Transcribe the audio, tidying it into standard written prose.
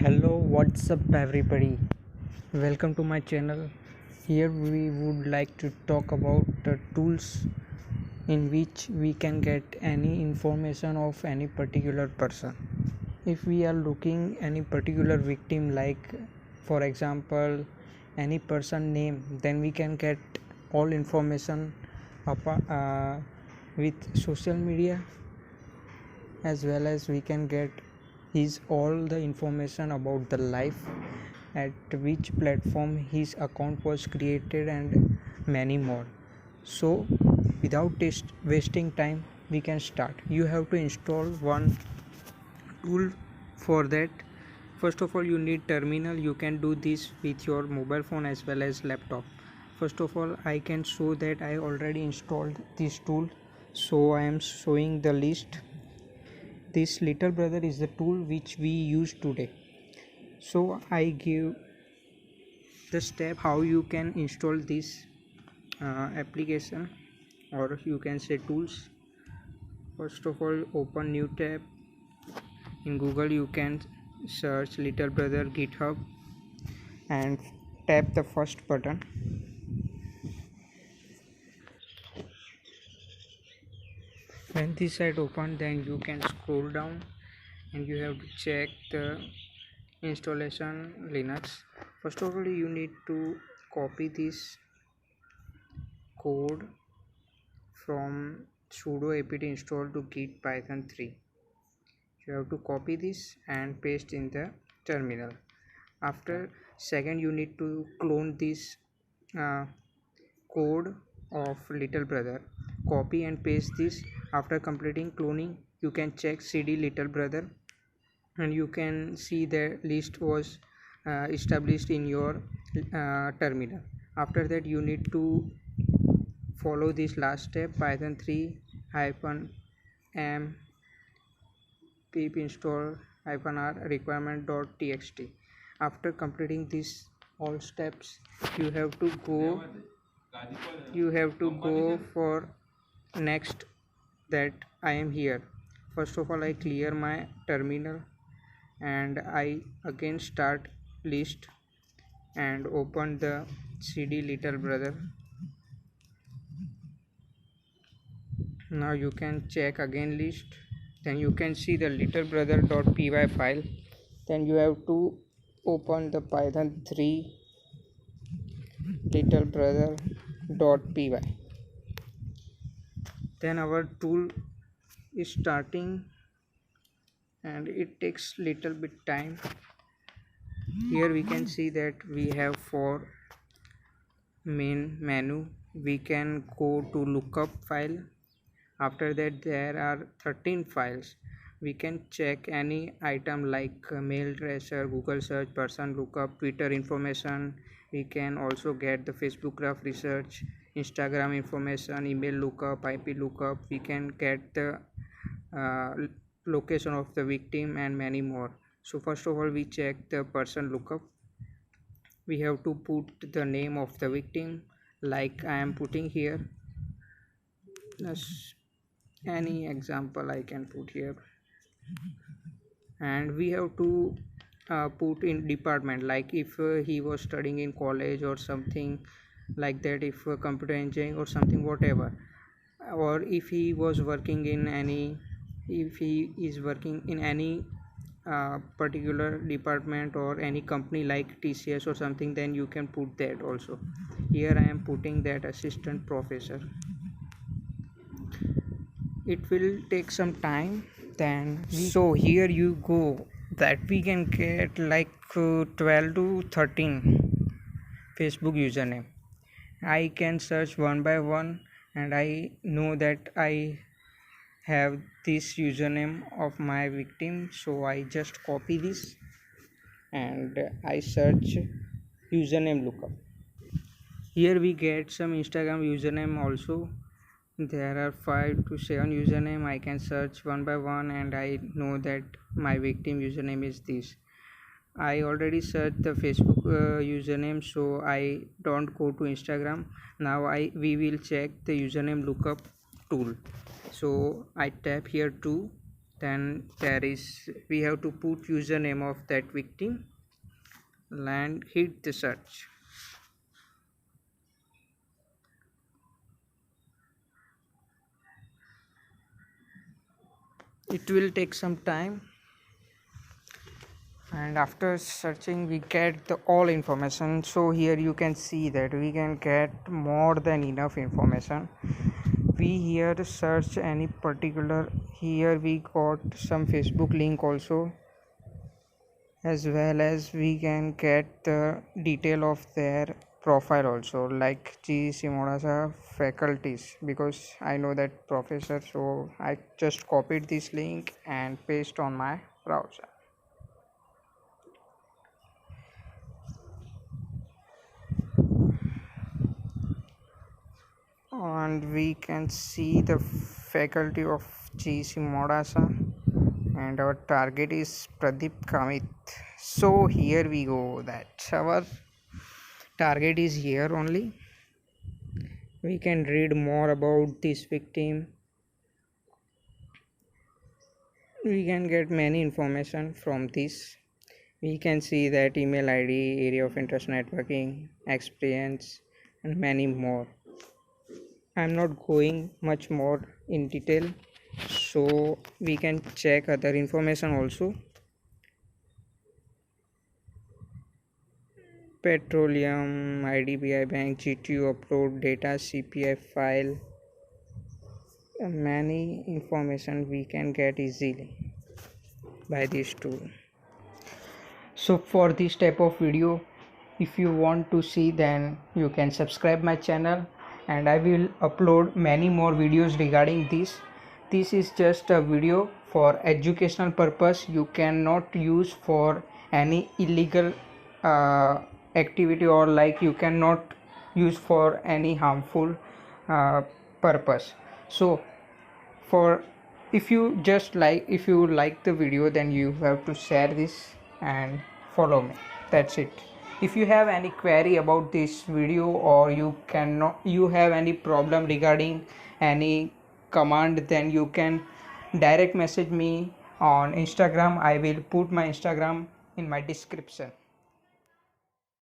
Hello, what's up, everybody? Welcome to my channel. Here we would like to talk about the tools in which we can get any information of any particular person. If we are looking any particular victim, like for example any person name, then we can get all information with social media, as well as we can get his all the information about the life, at which platform his account was created, and many more. So without wasting time, we can start. You have to install one tool. For that, first of all, you need terminal. You can do this with your mobile phone as well as laptop. First of all, I can show that I already installed this tool, so I am showing the list. This little brother is the tool which we use today. So I give the step how you can install this application, or you can say tools. First of all, open new tab. In Google you can search little brother GitHub and tap the first button. When this site open, then you can scroll down and you have to check the installation Linux. First of all, you need to copy this code from sudo apt install to git python 3. You have to copy this and paste in the terminal. After second, you need to clone this uh, code of little brother. Copy and paste this. After completing cloning, you can check cd little brother, and you can see the list was established in your terminal. After that, you need to follow this last step, python 3 hyphen m pip install -r requirement.txt. After completing these all steps, you have to go for next. That I am here. First of all, I clear my terminal and I again start list and open the cd little brother. Now you can check again list, then you can see the little brother.py file. Then you have to open the python 3 little brother.py. Then our tool is starting and it takes little bit time. Here we can see that we have 4 main menu. We can go to lookup file. After that, there are 13 files. We can check any item like mail tracer, Google search, person lookup, Twitter information. We can also get the Facebook graph research, Instagram information, email lookup, IP lookup. We can get the location of the victim and many more. So first of all, we check the person lookup. We have to put the name of the victim, like I am putting here. Any example I can put here. And we have to put in department, like if he was studying in college or something like that, if computer engineering or something, whatever. Or if he was working in any, if he is working in any particular department or any company like TCS or something, then you can put that also. Here I am putting that assistant professor. It will take some time. Then so here you go, that we can get like 12 to 13 Facebook username. I can search one by one, and I know that I have this username of my victim, so I just copy this and I search username lookup. Here we get some Instagram username also. There are 5 to 7 username. I can search one by one, and I know that my victim username is this. I already searched the Facebook username, so I don't go to Instagram. Now we will check the username lookup tool. So I tap here too, then we have to put username of that victim and hit the search. It will take some time, and after searching we get the all information. So here you can see that we can get more than enough information. We here search any particular, here we got some Facebook link also, as well as we can get the detail of their profile also, like G. Simodasa faculties, because I know that professor, so I just copied this link and paste on my browser. And we can see the faculty of G. Simodasa, and our target is Pradeep Kamit. So here we go, that our target is here only. We can read more about this victim. We can get many information from this. We can see that email ID, area of interest, networking, experience, and many more. I'm not going much more in detail, so we can check other information also. Petroleum, IDBI Bank, GTU upload data, CPF file, many information we can get easily by this tool. So for this type of video, if you want to see, then you can subscribe my channel, and I will upload many more videos regarding this. This is just a video for educational purpose. You cannot use for any illegal activity, or like you cannot use for any harmful purpose. So for, if you like the video, then you have to share this and follow me. That's it. If you have any query about this video, or you have any problem regarding any command, then you can direct message me on Instagram. I will put my Instagram in my description.